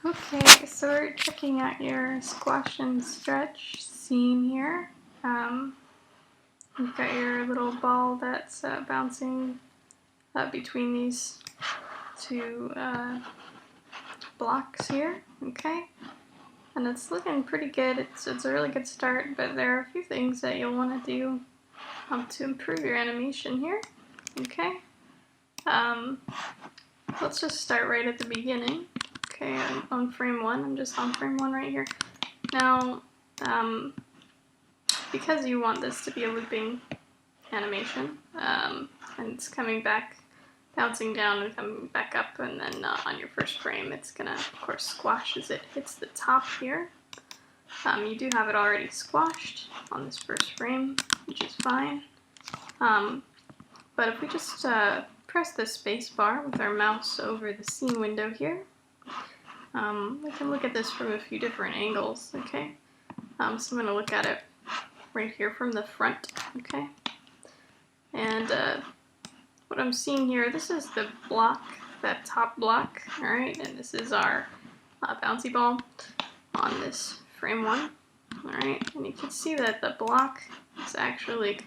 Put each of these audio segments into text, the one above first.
Okay, so we're checking out your squash and stretch scene here. You've got your little ball that's bouncing between these two blocks here, okay? And it's looking pretty good. It's a really good start, but there are a few things that you'll want to do to improve your animation here, okay? Let's just start right at the beginning. Okay, I'm on frame 1. I'm just on frame 1 right here. Now, because you want this to be a looping animation, and it's coming back, bouncing down and coming back up, and then on your first frame it's gonna, of course, squash as it hits the top here. You do have it already squashed on this first frame, which is fine. But if we just press the space bar with our mouse over the scene window here, we can look at this from a few different angles, okay? So I'm going to look at it right here from the front, okay? And what I'm seeing here, this is the block, that top block, alright? And this is our bouncy ball on this frame 1, alright? And you can see that the block is actually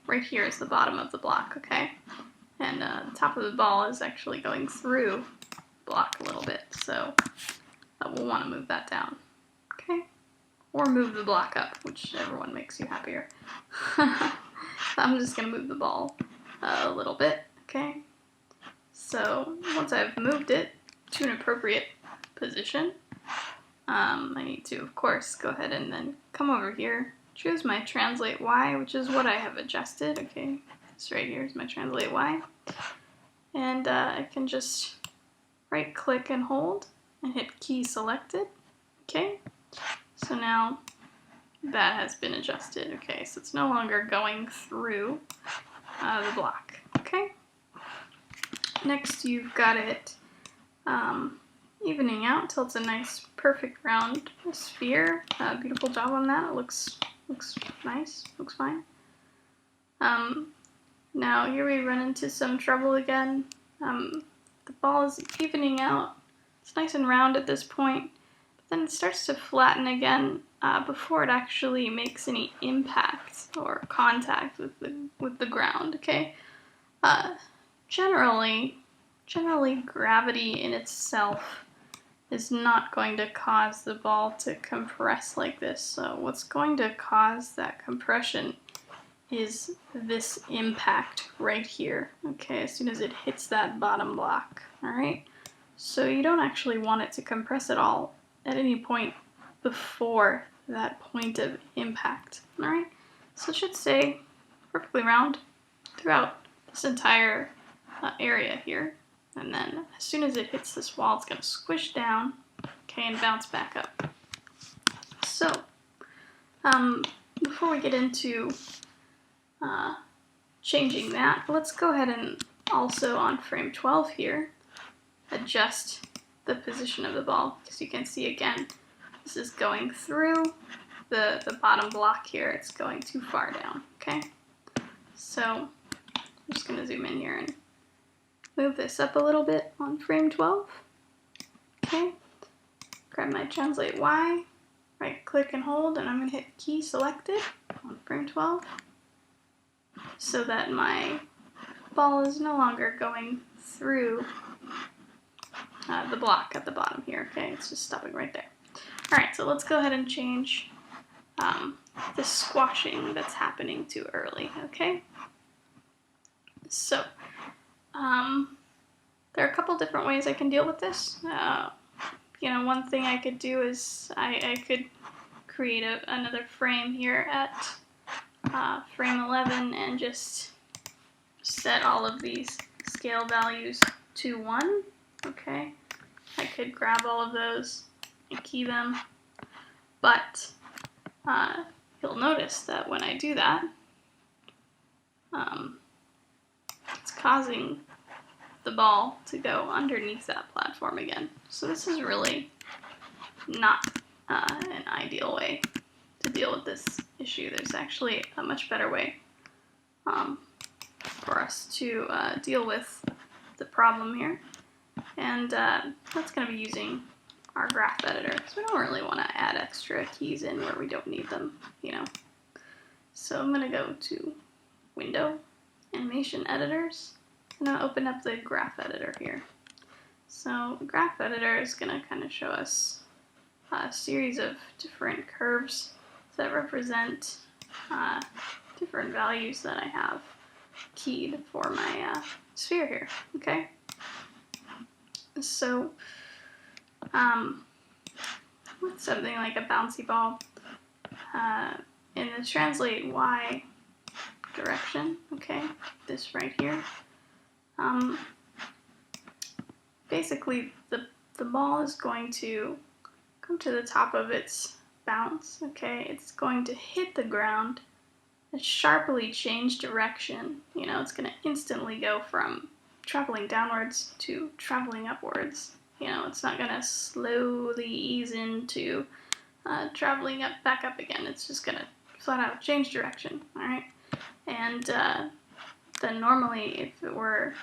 right here is the bottom of the block, okay? And the top of the ball is actually going through the block a little bit, so we'll want to move that down, okay? Or move the block up, whichever one makes you happier. I'm just going to move the ball a little bit, okay? So once I've moved it to an appropriate position, I need to, of course, go ahead and then come over here, choose my translate Y, which is what I have adjusted, okay? This right here is my translate Y. And I can just right click and hold and hit key selected, okay? So now that has been adjusted, okay? So it's no longer going through the block, okay? Next you've got it evening out until it's a nice perfect round sphere. Beautiful job on that. It looks nice, looks fine. Now here we run into some trouble again. The ball is evening out. It's nice and round at this point, but then it starts to flatten again before it actually makes any impact or contact with the ground, okay? Generally gravity in itself is not going to cause the ball to compress like this. So what's going to cause that compression is this impact right here, okay, as soon as it hits that bottom block, alright? So you don't actually want it to compress at all at any point before that point of impact, alright? So it should stay perfectly round throughout this entire area here. And then as soon as it hits this wall, it's going to squish down, okay, and bounce back up. So, before we get into changing that, let's go ahead and also on frame 12 here, adjust the position of the ball, because you can see again, this is going through the bottom block here. It's going too far down, okay? So, I'm just going to zoom in here and move this up a little bit on frame 12. Okay, grab my translate Y, right click and hold, and I'm going to hit key selected on frame 12 so that my ball is no longer going through the block at the bottom here. Okay, it's just stopping right there. Alright, so let's go ahead and change the squashing that's happening too early, okay? So, there are a couple different ways I can deal with this. You know, one thing I could do is I could create another frame here at frame 11 and just set all of these scale values to 1. Okay, I could grab all of those and key them, but you'll notice that when I do that, it's causing the ball to go underneath that platform again. So this is really not an ideal way to deal with this issue. There's actually a much better way for us to deal with the problem here. And that's going to be using our graph editor, because we don't really want to add extra keys in where we don't need them, you know. So I'm going to go to Window, Animation Editors, and I'll open up the graph editor here. So the graph editor is going to kind of show us a series of different curves that represent different values that I have keyed for my sphere here, okay? So with something like a bouncy ball, in the translate Y direction, okay, this right here, basically the ball is going to come to the top of its bounce, okay, it's going to hit the ground and sharply change direction. You know, it's going to instantly go from traveling downwards to traveling upwards. You know, it's not going to slowly ease into traveling back up again. It's just going to flat out change direction, all right? And then normally, if it were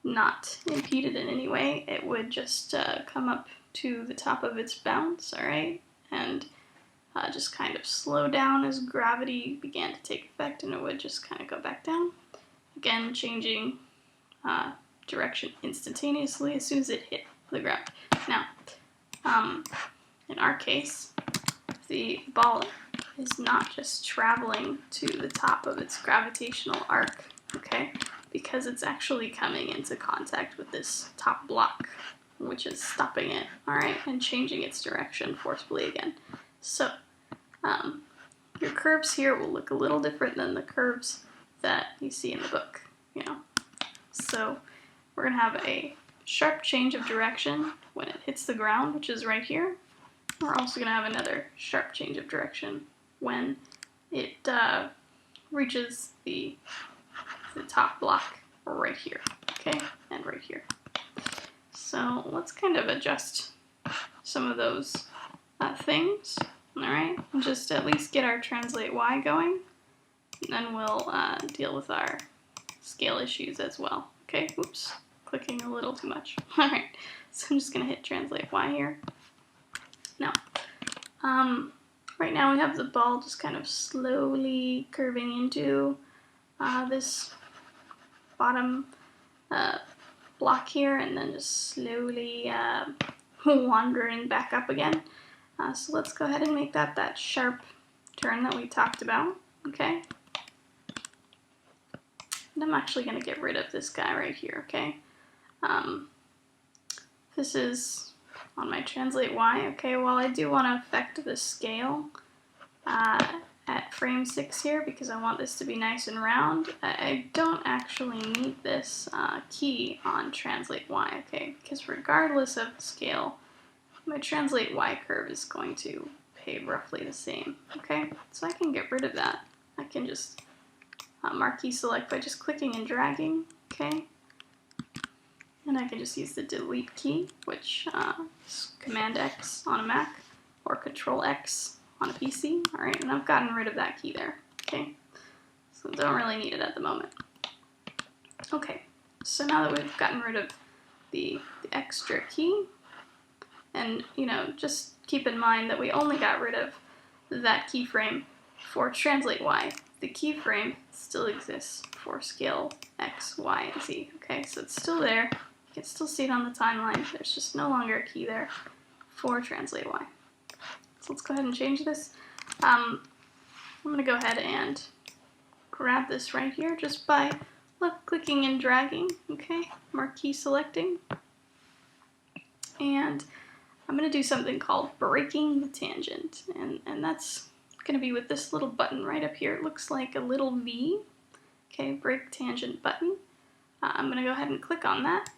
not impeded in any way, it would just come up to the top of its bounce, all right? And just kind of slow down as gravity began to take effect, and it would just kind of go back down. Again, changing direction instantaneously as soon as it hit the ground. Now, in our case, the ball is not just traveling to the top of its gravitational arc, okay, because it's actually coming into contact with this top block, which is stopping it, all right, and changing its direction forcibly again. So, your curves here will look a little different than the curves that you see in the book, you know. So we're going to have a sharp change of direction when it hits the ground, which is right here. We're also going to have another sharp change of direction when it reaches the top block right here, okay, and right here. So let's kind of adjust some of those things. Alright, just at least get our translate Y going, and then we'll deal with our scale issues as well. Okay, oops, clicking a little too much. Alright, so I'm just going to hit translate Y here. Now, right now we have the ball just kind of slowly curving into this bottom block here, and then just slowly wandering back up again. So let's go ahead and make that sharp turn that we talked about, okay? And I'm actually going to get rid of this guy right here, okay? This is on my translate Y, okay? While I do want to affect the scale at frame 6 here, because I want this to be nice and round, I don't actually need this key on translate Y, okay? Because regardless of the scale, my translate Y curve is going to behave roughly the same, okay? So I can get rid of that. I can just marquee select by just clicking and dragging, okay? And I can just use the delete key, which is Command X on a Mac or Control X on a PC, all right? And I've gotten rid of that key there, okay? So don't really need it at the moment. Okay, so now that we've gotten rid of the extra key, and, you know, just keep in mind that we only got rid of that keyframe for translate Y. The keyframe still exists for scale X, Y, and Z, okay? So it's still there. You can still see it on the timeline. There's just no longer a key there for translate Y. So let's go ahead and change this. I'm going to go ahead and grab this right here just by left-clicking and dragging, okay? Marquee selecting. And I'm going to do something called breaking the tangent, and that's going to be with this little button right up here. It looks like a little V, okay, break tangent button. I'm going to go ahead and click on that,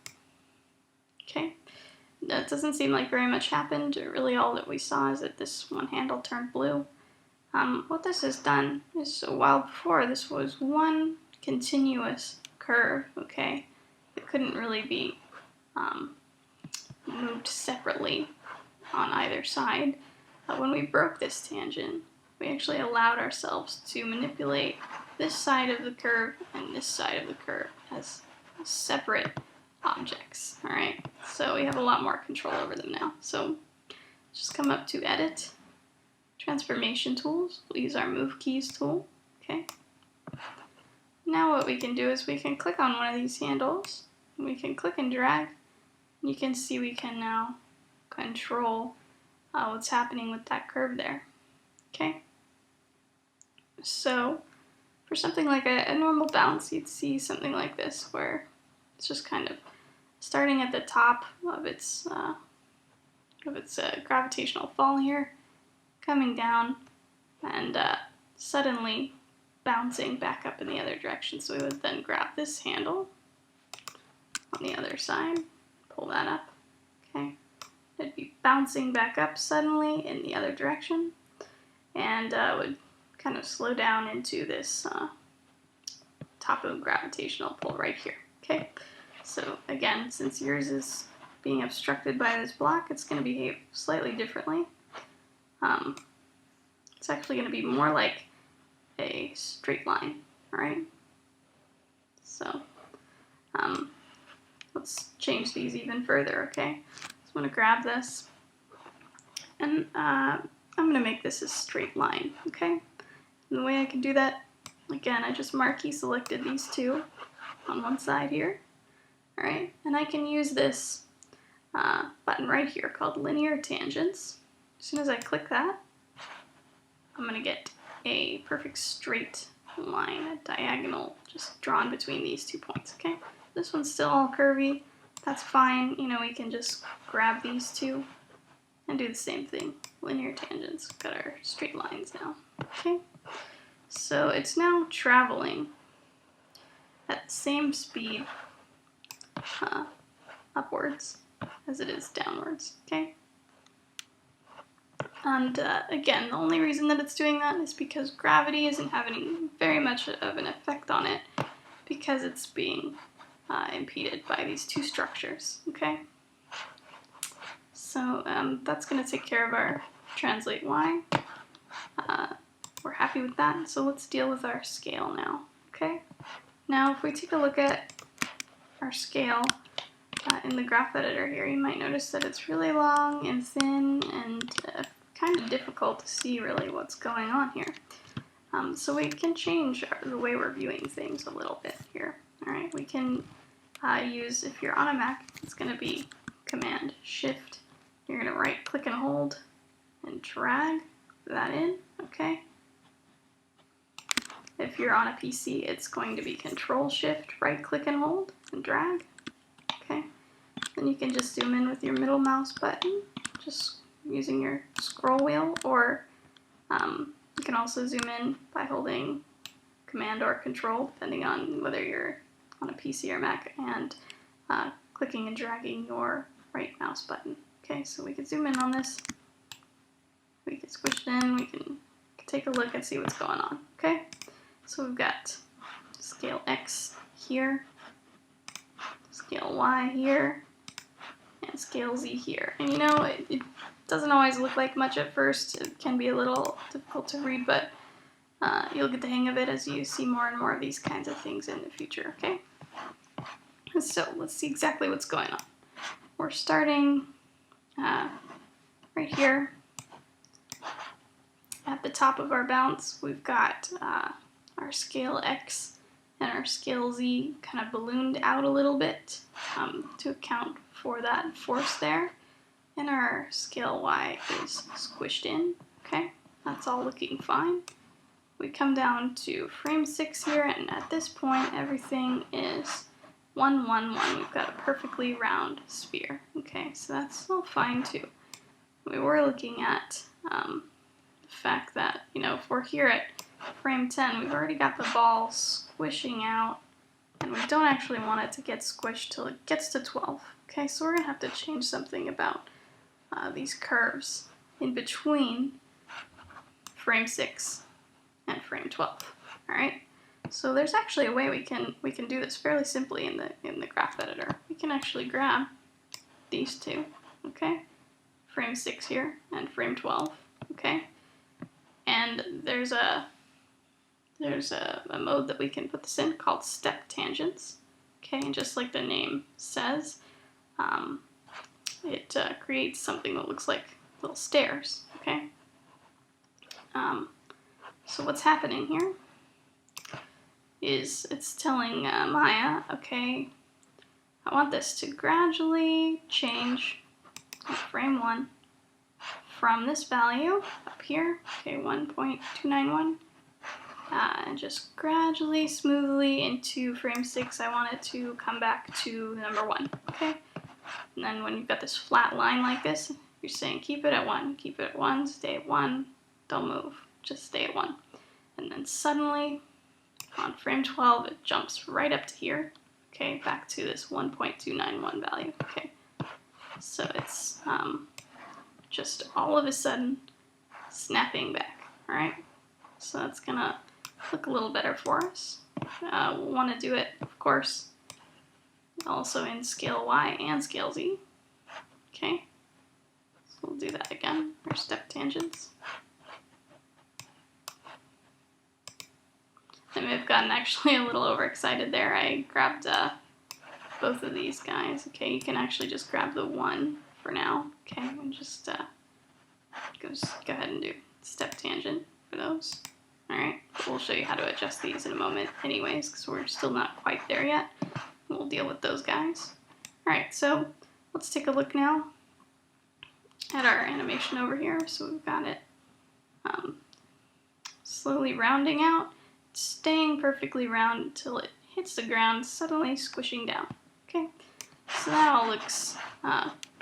okay. That doesn't seem like very much happened. Really all that we saw is that this one handle turned blue. What this has done is, while before this was one continuous curve, okay, it couldn't really be moved separately on either side. When we broke this tangent, we actually allowed ourselves to manipulate this side of the curve and this side of the curve as separate objects. All right, so we have a lot more control over them now. So just come up to Edit, Transformation Tools. We'll use our Move Keys tool. Okay. Now what we can do is we can click on one of these handles, and we can click and drag. You can see we can now control what's happening with that curve there. Okay. So for something like a normal bounce, you'd see something like this, where it's just kind of starting at the top of its gravitational fall here, coming down, and suddenly bouncing back up in the other direction. So we would then grab this handle on the other side, pull that up, okay? It'd be bouncing back up suddenly in the other direction, and would kind of slow down into this top of gravitational pull right here, okay? So again, since yours is being obstructed by this block, it's going to behave slightly differently. It's actually going to be more like a straight line, right? So let's change these even further, okay? So I'm going to grab this, and I'm going to make this a straight line, okay? And the way I can do that, again, I just marquee selected these two on one side here, all right? And I can use this button right here called Linear Tangents. As soon as I click that, I'm going to get a perfect straight line, a diagonal, just drawn between these 2 points, okay? This one's still all curvy. That's fine. You know, we can just grab these two and do the same thing. Linear tangents. Got our straight lines now, okay? So it's now traveling at the same speed upwards as it is downwards, okay? And again, the only reason that it's doing that is because gravity isn't having very much of an effect on it, because it's being impeded by these two structures, okay? So that's going to take care of our translate y. We're happy with that, so let's deal with our scale now, okay? Now if we take a look at our scale in the graph editor here, you might notice that it's really long and thin and kind of difficult to see really what's going on here. So we can change the way we're viewing things a little bit here. All right, we can use, if you're on a Mac, it's going to be Command Shift. You're going to right click and hold and drag that in, okay? If you're on a PC, it's going to be Control Shift, right click and hold and drag, okay? Then you can just zoom in with your middle mouse button, just using your scroll wheel, or you can also zoom in by holding Command or Control, depending on whether you're on a PC or Mac, and clicking and dragging your right mouse button. Okay, so we can zoom in on this, we can squish it in, we can take a look and see what's going on, okay? So we've got scale X here, scale Y here, and scale Z here. And you know, it doesn't always look like much at first. It can be a little difficult to read, but you'll get the hang of it as you see more and more of these kinds of things in the future, okay? So let's see exactly what's going on. We're starting right here at the top of our bounce. We've got our scale X and our scale Z kind of ballooned out a little bit to account for that force there. And our scale Y is squished in, okay? That's all looking fine. We come down to frame 6 here, and at this point, everything is 1, 1, 1. We've got a perfectly round sphere, okay? So that's all fine too. We were looking at the fact that, you know, if we're here at frame 10, we've already got the ball squishing out, and we don't actually want it to get squished till it gets to 12. Okay, so we're going to have to change something about these curves in between frame 6 and frame 12. All right, so there's actually a way we can do this fairly simply in the graph editor. We can actually grab these two, okay, frame 6 here and frame 12, okay, and there's a mode that we can put this in called step tangents. Okay, and just like the name says, it creates something that looks like little stairs, okay? So what's happening here is it's telling Maya, okay, I want this to gradually change frame 1 from this value up here, okay, 1.291, and just gradually, smoothly into frame 6, I want it to come back to number 1, okay? And then when you've got this flat line like this, you're saying keep it at 1, keep it at 1, stay at 1, don't move, just stay at 1. And then suddenly, on frame 12, it jumps right up to here, okay, back to this 1.291 value, okay? So it's just all of a sudden snapping back, alright? So that's gonna look a little better for us. We'll want to do it, of course, also in scale Y and scale Z, okay? So we'll do that again, our step tangents. I may have gotten actually a little overexcited there. I grabbed both of these guys. Okay, you can actually just grab the one for now. Okay, and just go ahead and do step tangent for those. Alright, we'll show you how to adjust these in a moment anyways, because we're still not quite there yet. We'll deal with those guys. Alright, so let's take a look now at our animation over here. So we've got it slowly rounding out, staying perfectly round until it hits the ground, suddenly squishing down. Okay, so that all looks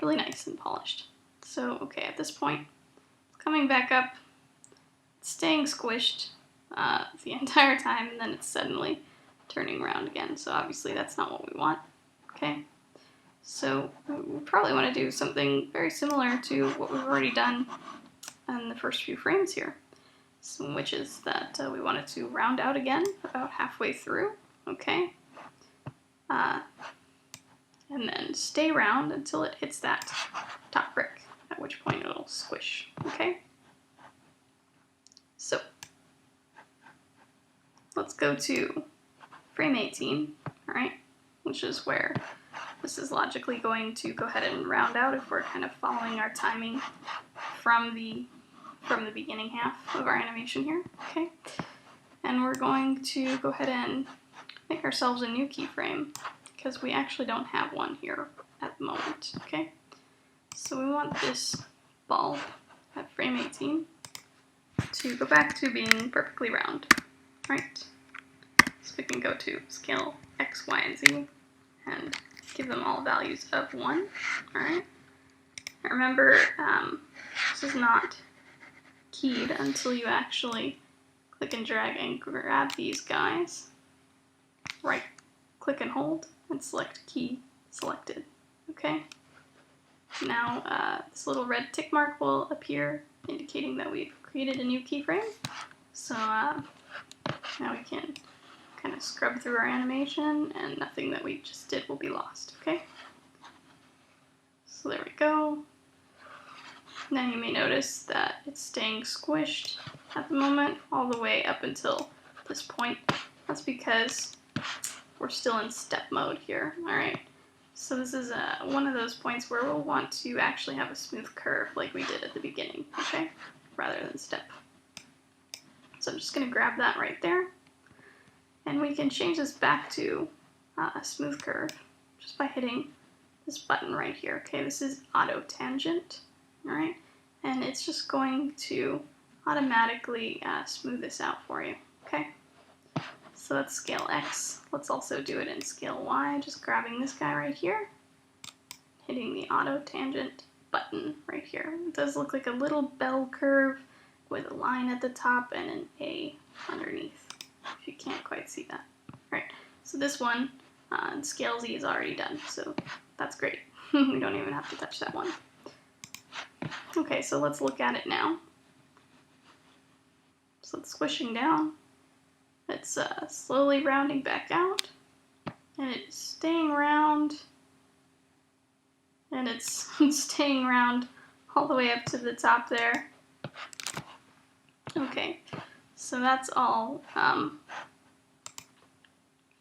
really nice and polished. So, okay, at this point, it's coming back up, it's staying squished the entire time, and then it's suddenly turning around again. So obviously that's not what we want. Okay, so we probably want to do something very similar to what we've already done in the first few frames here. So, which is that we want it to round out again about halfway through, okay? And then stay round until it hits that top brick, at which point it'll squish, okay? So, let's go to frame 18, all right? Which is where this is logically going to go ahead and round out if we're kind of following our timing from the beginning half of our animation here, okay? And we're going to go ahead and make ourselves a new keyframe because we actually don't have one here at the moment, okay? So we want this bulb at frame 18 to go back to being perfectly round, right? So we can go to scale X, Y, and Z and give them all values of 1, all right? Now remember, this is not keyed until you actually click and drag and grab these guys, right click and hold, and select key selected, okay? Now this little red tick mark will appear indicating that we've created a new keyframe. So now we can kind of scrub through our animation and nothing that we just did will be lost, okay? So there we go. Now you may notice that it's staying squished at the moment all the way up until this point. That's because we're still in step mode here, alright? So this is one of those points where we'll want to actually have a smooth curve like we did at the beginning, okay? Rather than step. So I'm just going to grab that right there. And we can change this back to a smooth curve just by hitting this button right here, okay? This is auto tangent. Alright, and it's just going to automatically smooth this out for you, okay? So that's scale X. Let's also do it in scale Y, just grabbing this guy right here, hitting the auto tangent button right here. It does look like a little bell curve with a line at the top and an A underneath, if you can't quite see that. Alright, so this one in scale Z is already done, so that's great. We don't even have to touch that one. Okay, so let's look at it now. So it's squishing down. It's slowly rounding back out. And it's staying round. And it's staying round all the way up to the top there. Okay, so that's all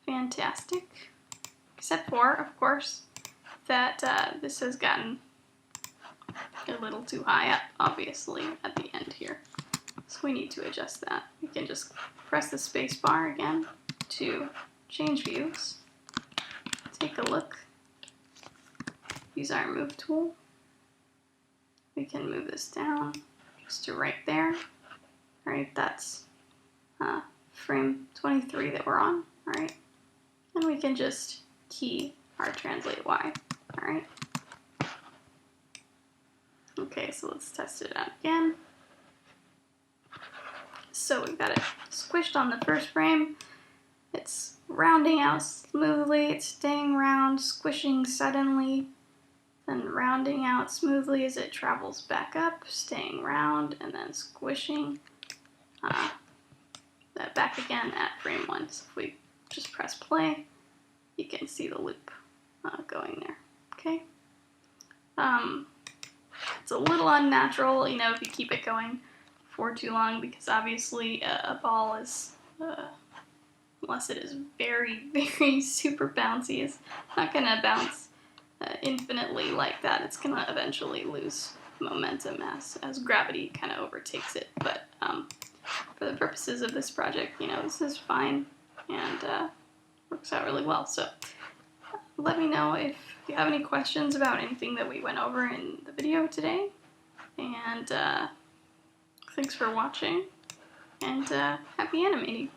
fantastic. except for, of course, that this has gotten a little too high up, obviously, at the end here. So we need to adjust that. We can just press the space bar again to change views. Take a look. Use our move tool. We can move this down just to right there. All right, that's frame 23 that we're on. All right, and we can just key our translate Y. All right. Okay, so let's test it out again. So we've got it squished on the first frame. It's rounding out smoothly, it's staying round, squishing suddenly, then rounding out smoothly as it travels back up, staying round, and then squishing that back again at frame 1. So if we just press play, you can see the loop going there, okay? It's a little unnatural, you know, if you keep it going for too long, because obviously a ball is, unless it is very, very super bouncy, it's not going to bounce infinitely like that. It's going to eventually lose momentum as gravity kind of overtakes it. But for the purposes of this project, you know, this is fine and works out really well. So let me know if you have any questions about anything that we went over in the video today. And thanks for watching, and happy animating.